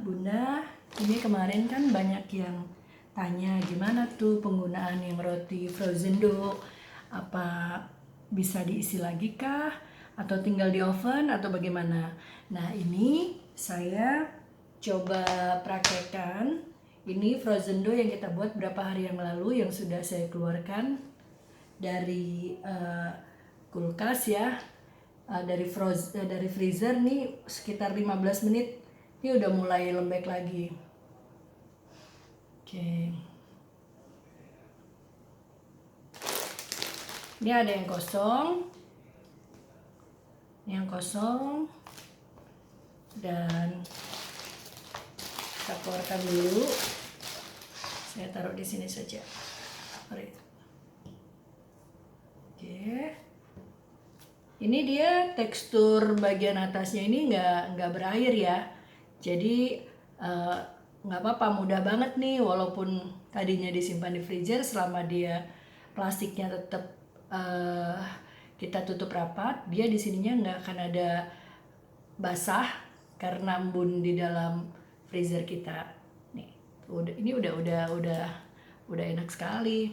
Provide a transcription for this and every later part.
Bunda, ini kemarin kan banyak yang tanya gimana tuh penggunaan yang roti frozen dough, apa bisa diisi lagi kah atau tinggal di oven atau bagaimana. Nah, ini saya coba praktekkan. Ini frozen dough yang kita buat berapa hari yang lalu yang sudah saya keluarkan dari kulkas ya, dari freezer nih sekitar 15 menit. Ini udah mulai lembek lagi. Oke. Ini ada yang kosong. Ini yang kosong. Dan kita keluarkan dulu. Saya taruh di sini saja. Mari. Oke. Ini dia tekstur bagian atasnya ini nggak berair ya. Jadi nggak apa-apa, mudah banget nih walaupun tadinya disimpan di freezer, selama dia plastiknya tetap kita tutup rapat, dia di sininya nggak akan ada basah karena embun di dalam freezer kita. Nih, ini udah enak sekali.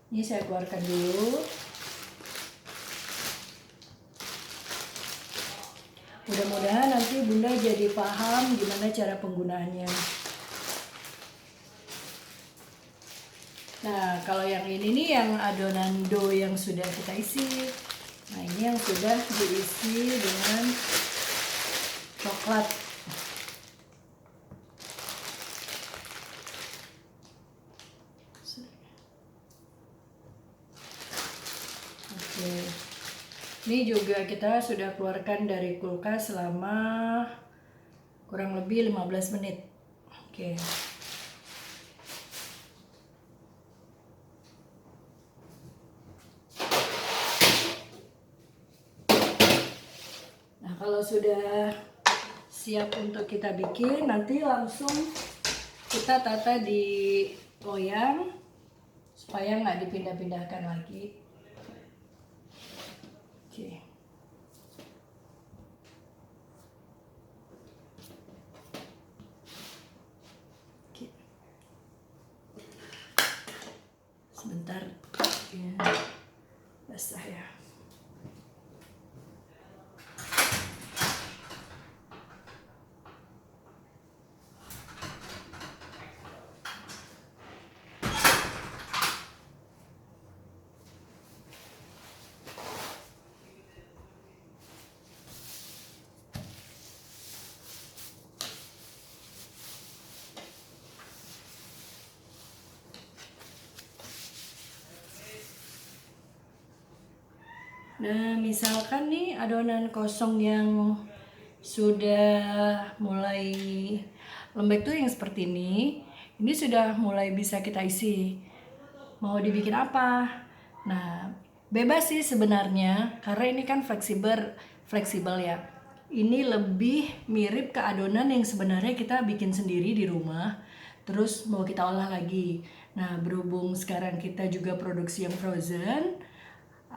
Ini saya keluarkan dulu. Mudah-mudahan nanti Bunda jadi paham gimana cara penggunaannya. Nah, kalau yang ini nih yang adonan dough yang sudah kita isi. Nah, ini yang sudah diisi dengan coklat. Oke. Ini juga kita sudah keluarkan dari kulkas selama kurang lebih 15 menit. Oke. Nah, kalau sudah siap untuk kita bikin, nanti langsung kita tata di loyang supaya nggak dipindah-pindahkan lagi. Oke. Oke. Sebentar ya, basah ya. Nah, misalkan nih adonan kosong yang sudah mulai lembek tuh yang seperti ini sudah mulai bisa kita isi. Mau dibikin apa? Nah, bebas sih sebenarnya karena ini kan fleksibel ya. Ini lebih mirip ke adonan yang sebenarnya kita bikin sendiri di rumah, terus mau kita olah lagi. Nah, berhubung sekarang kita juga produksi yang frozen,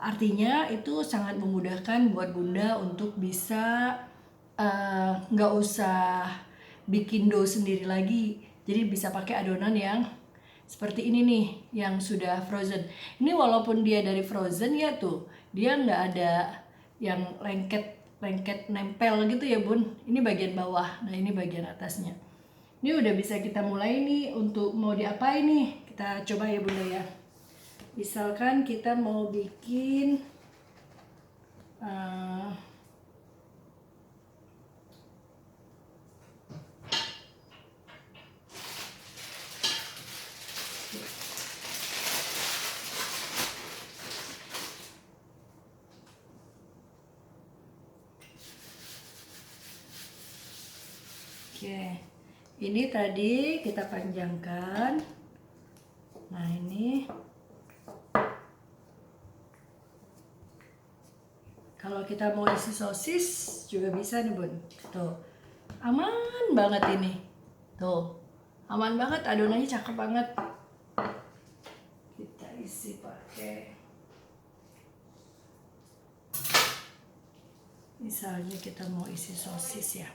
artinya itu sangat memudahkan buat Bunda untuk bisa nggak usah bikin dough sendiri lagi. Jadi bisa pakai adonan yang seperti ini nih, yang sudah frozen. Ini walaupun dia dari frozen ya tuh, dia nggak ada yang lengket nempel gitu ya Bun. Ini bagian bawah, nah ini bagian atasnya. Ini udah bisa kita mulai nih untuk mau diapain nih. Kita coba ya Bunda ya. Misalkan kita mau bikin oke, ini tadi kita panjangkan. Nah, ini kalau kita mau isi sosis juga bisa nih Bun. Tuh, aman banget ini. Tuh, aman banget, adonannya cakep banget. Kita isi pakai Misalnya kita mau isi sosis ya.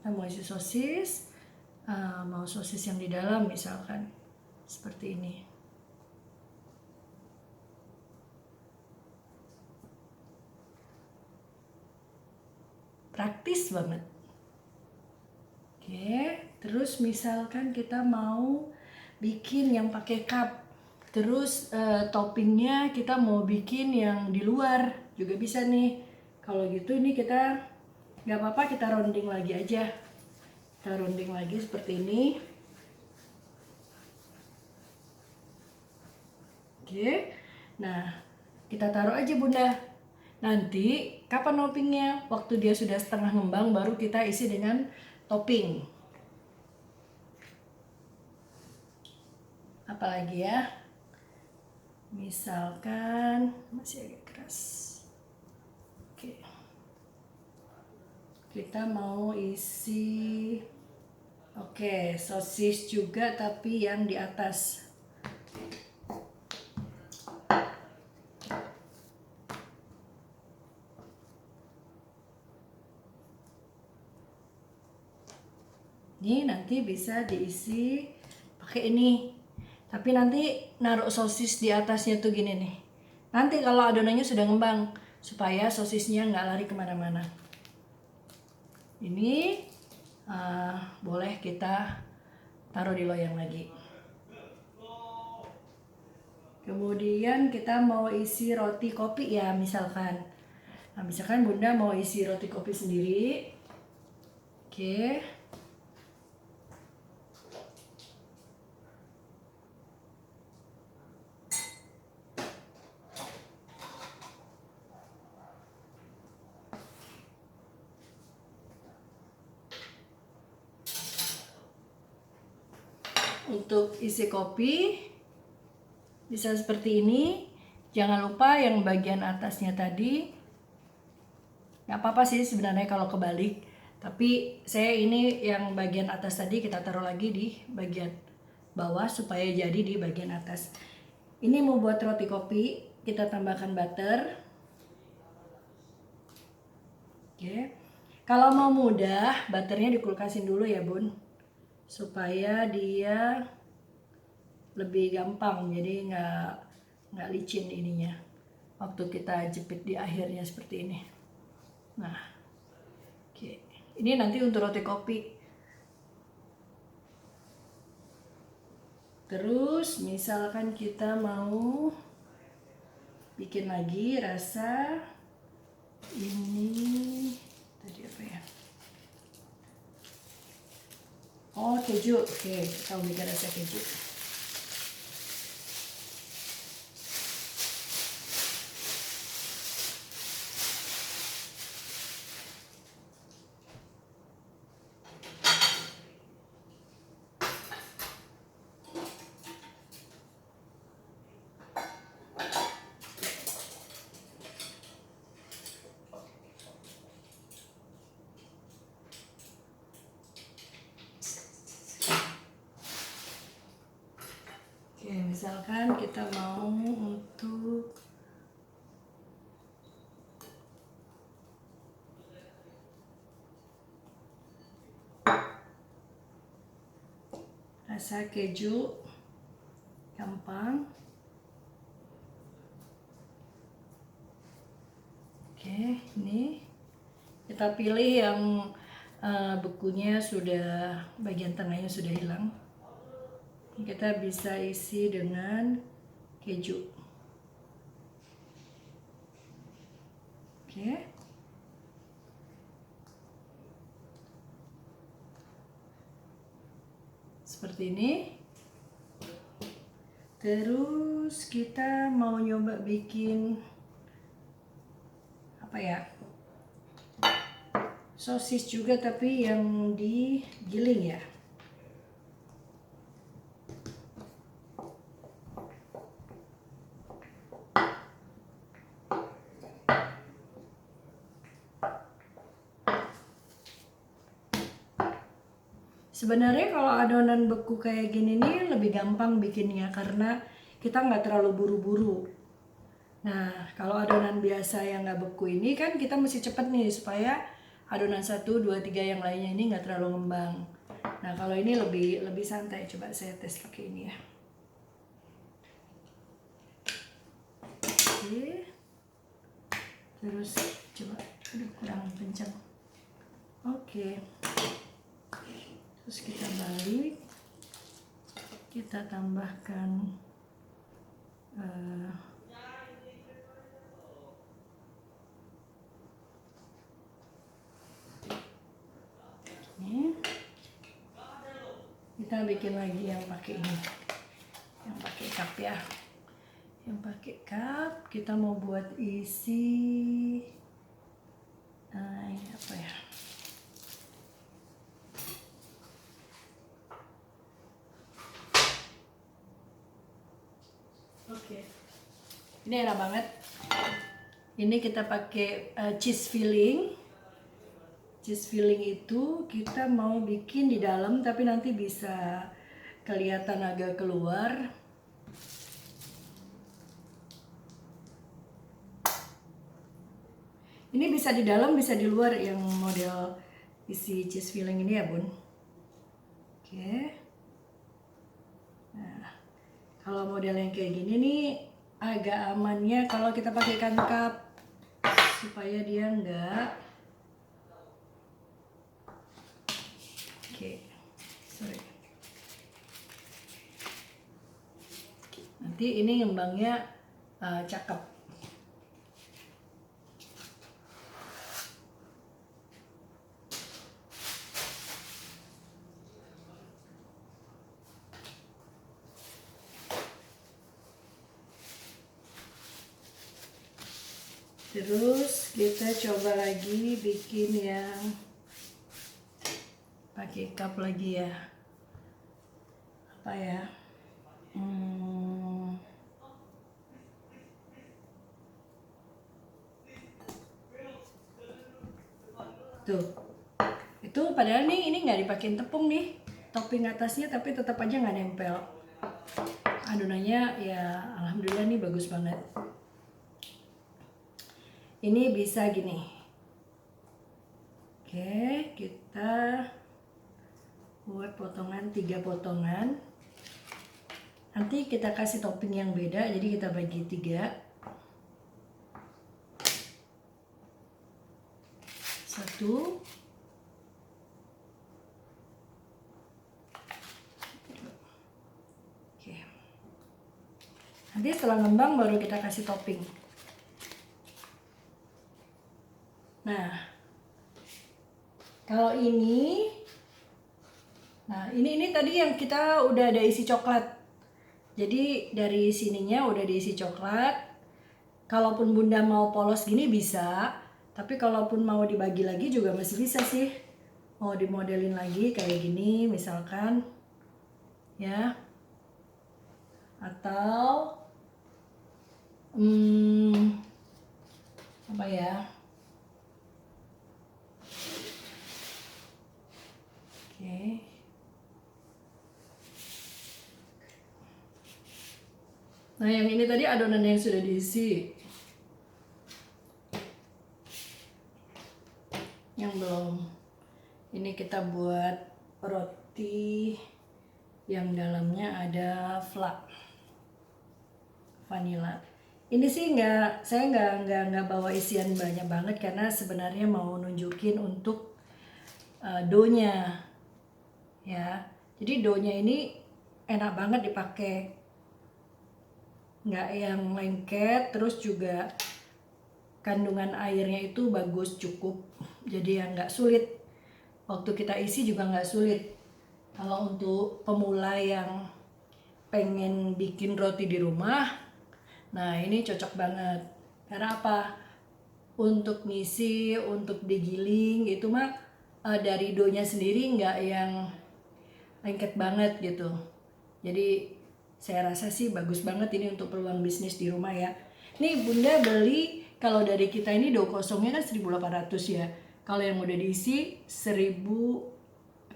Kita mau isi sosis, mau sosis yang di dalam misalkan seperti ini. Praktis banget. Oke, terus misalkan kita mau bikin yang pakai cup, terus toppingnya kita mau bikin yang di luar juga bisa nih. Kalau gitu ini kita nggak apa-apa, kita rounding lagi aja. Kita rounding lagi seperti ini. Oke, nah kita taruh aja Bunda. Nanti kapan toppingnya? Waktu dia sudah setengah ngembang baru kita isi dengan topping. Apalagi ya? Misalkan masih agak keras. Oke. Kita mau isi sosis juga tapi yang di atas. Ini nanti bisa diisi pakai ini. Tapi nanti naruh sosis di atasnya tuh gini nih. Nanti kalau adonannya sudah ngembang, supaya sosisnya nggak lari kemana-mana. Ini boleh kita taruh di loyang lagi. Kemudian kita mau isi roti kopi ya misalkan. Nah, misalkan Bunda mau isi roti kopi sendiri. Oke. Untuk isi kopi bisa seperti ini. Jangan lupa yang bagian atasnya tadi, nggak apa-apa sih sebenarnya kalau kebalik, tapi saya ini yang bagian atas tadi kita taruh lagi di bagian bawah supaya jadi di bagian atas. Ini mau buat roti kopi, kita tambahkan butter. Oke. Kalau mau mudah, butternya dikulkasin dulu ya Bun, supaya dia lebih gampang, jadi nggak licin ininya waktu kita jepit di akhirnya seperti ini. Nah, oke. Ini nanti untuk roti kopi. Terus misalkan kita mau bikin lagi rasa ini tadi apa ya? Oh, keju. Oke, kita mau bikin rasa keju. Oke, misalkan kita mau untuk rasa keju, gampang. Oke, ini kita pilih yang bekunya sudah, bagian tengahnya sudah hilang. Kita bisa isi dengan keju. Oke. Seperti ini. Terus kita mau nyoba bikin apa ya? Sosis juga tapi yang digiling ya. Sebenarnya kalau adonan beku kayak gini nih lebih gampang bikinnya karena kita nggak terlalu buru-buru. Nah, kalau adonan biasa yang nggak beku ini kan kita mesti cepet nih supaya adonan 1, 2, 3 yang lainnya ini nggak terlalu ngembang. Nah, kalau ini lebih santai. Coba saya tes pakai ini ya. Oke. Terus coba, aduh kurang kencang. Oke. Terus kita balik. Kita tambahkan ini. Kita bikin lagi yang pakai ini, yang pakai cup ya. Yang pakai cup kita mau buat isi ini apa ya? Oke. Ini enak banget. Ini kita pakai cheese filling. Cheese filling itu kita mau bikin di dalam tapi nanti bisa kelihatan agak keluar. Ini bisa di dalam bisa di luar yang model isi cheese filling ini ya bun. Oke. Nah, kalau model yang kayak gini nih agak amannya kalau kita pakai cup supaya dia enggak sorry. Nanti ini ngembangnya cakep. Terus kita coba lagi bikin yang pakai cup lagi ya. Apa ya? Tuh. Itu padahal nih ini nggak dipakein tepung nih. Topping atasnya tapi tetap aja nggak nempel. Adonannya ya alhamdulillah nih bagus banget. Ini bisa gini. Oke, kita buat potongan 3 potongan. Nanti kita kasih topping yang beda, jadi kita bagi 3. 1. Oke. Nanti setelah ngembang baru kita kasih topping. Nah, kalau ini, ini tadi yang kita udah ada isi coklat. Jadi dari sininya udah diisi coklat. Kalaupun bunda mau polos gini bisa, tapi kalaupun mau dibagi lagi juga masih bisa sih. Mau dimodelin lagi kayak gini misalkan, ya. Atau apa ya? Oke. Nah, yang ini tadi adonan yang sudah diisi. Yang belum. Ini kita buat roti yang dalamnya ada flan vanilla. Ini sih saya nggak bawa isian banyak banget karena sebenarnya mau nunjukin untuk doughnya, ya. Jadi doughnya ini enak banget dipakai, nggak yang lengket, terus juga kandungan airnya itu bagus cukup, jadi ya nggak sulit. Waktu kita isi juga nggak sulit. Kalau untuk pemula yang pengen bikin roti di rumah, nah ini cocok banget. Karena apa? Untuk ngisi, untuk digiling itu mah dari doughnya sendiri nggak yang lengket banget gitu. Jadi saya rasa sih bagus banget ini untuk peluang bisnis di rumah ya. Nih bunda beli, kalau dari kita ini dough kosongnya kan 1.800 ya. Kalau yang udah diisi 1.000,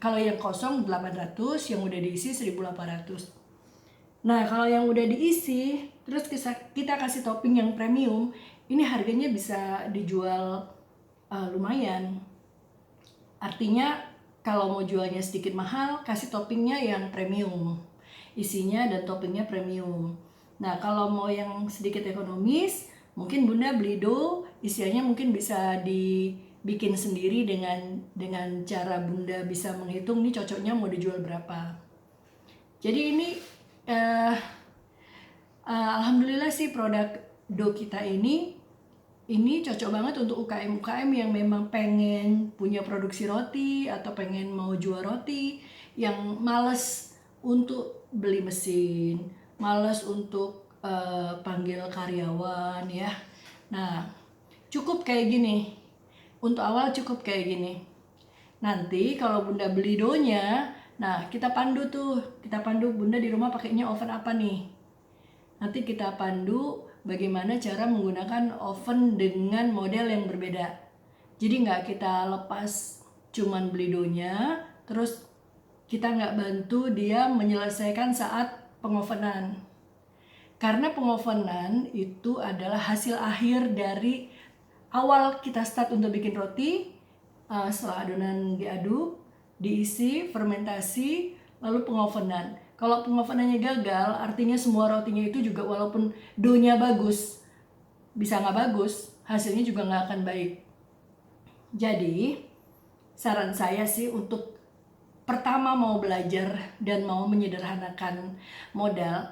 kalau yang kosong 800, yang udah diisi 1.800. Nah, kalau yang udah diisi, terus kita kasih topping yang premium, ini harganya bisa dijual lumayan. Artinya kalau mau jualnya sedikit mahal, kasih toppingnya yang premium. Isinya dan toppingnya premium. Nah, kalau mau yang sedikit ekonomis, mungkin Bunda beli dough, isiannya mungkin bisa dibikin sendiri dengan cara Bunda bisa menghitung nih cocoknya mau dijual berapa. Jadi ini eh, alhamdulillah sih produk dough kita ini cocok banget untuk UKM-UKM yang memang pengen punya produksi roti atau pengen mau jual roti, yang males untuk beli mesin, males untuk panggil karyawan ya. Nah, cukup kayak gini. Untuk awal cukup kayak gini. Nanti kalau Bunda beli donya, nah kita pandu Bunda di rumah pakainya oven apa nih. Nanti kita pandu bagaimana cara menggunakan oven dengan model yang berbeda. Jadi nggak kita lepas cuman beli donya, terus kita nggak bantu dia menyelesaikan saat pengovenan. Karena pengovenan itu adalah hasil akhir dari awal kita start untuk bikin roti, setelah adonan diaduk, diisi, fermentasi, lalu pengovenan. Kalau pengovenannya gagal, artinya semua rotinya itu juga walaupun doughnya bagus, bisa nggak bagus, hasilnya juga nggak akan baik. Jadi, saran saya sih untuk pertama mau belajar dan mau menyederhanakan model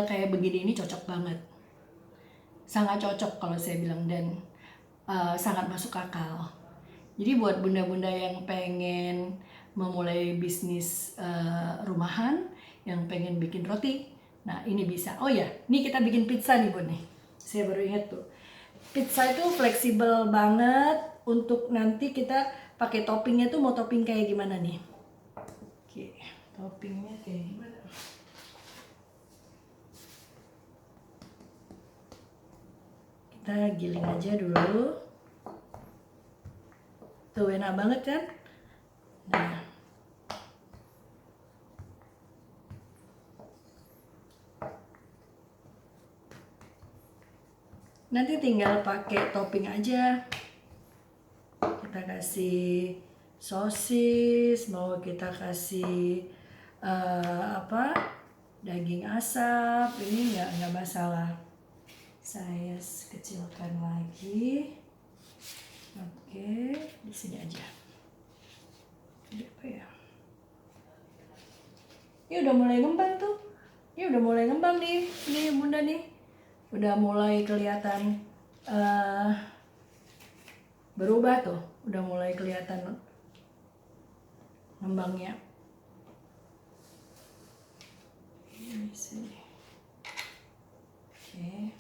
kayak begini ini cocok banget. Sangat cocok kalau saya bilang, dan sangat masuk akal. Jadi buat bunda-bunda yang pengen memulai bisnis rumahan, yang pengen bikin roti, nah ini bisa. Oh ya, ini kita bikin pizza nih Bun nih. Saya baru ingat tuh. Pizza itu fleksibel banget untuk nanti kita pakai toppingnya tuh mau topping kayak gimana nih. Oke, toppingnya kayak gimana? Kita giling aja dulu. Tuh enak banget kan? Nah, nanti tinggal pakai topping aja. Kita kasih sosis, mau kita kasih daging asap, ini nggak masalah. Saya kecilkan lagi. Oke, di sini aja. Ini apa ya? Ini udah mulai ngembang tuh. Ini udah mulai ngembang nih. Ini Bunda nih. Udah mulai kelihatan berubah tuh. Udah mulai kelihatan ngembangnya. Ini sini. Oke.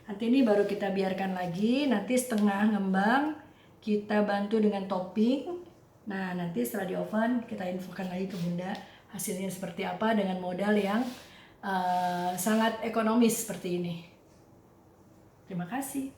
Nanti ini baru kita biarkan lagi, nanti setengah ngembang kita bantu dengan topping. Nah, nanti setelah di oven kita infokan lagi ke Bunda hasilnya seperti apa dengan modal yang sangat ekonomis seperti ini. Terima kasih.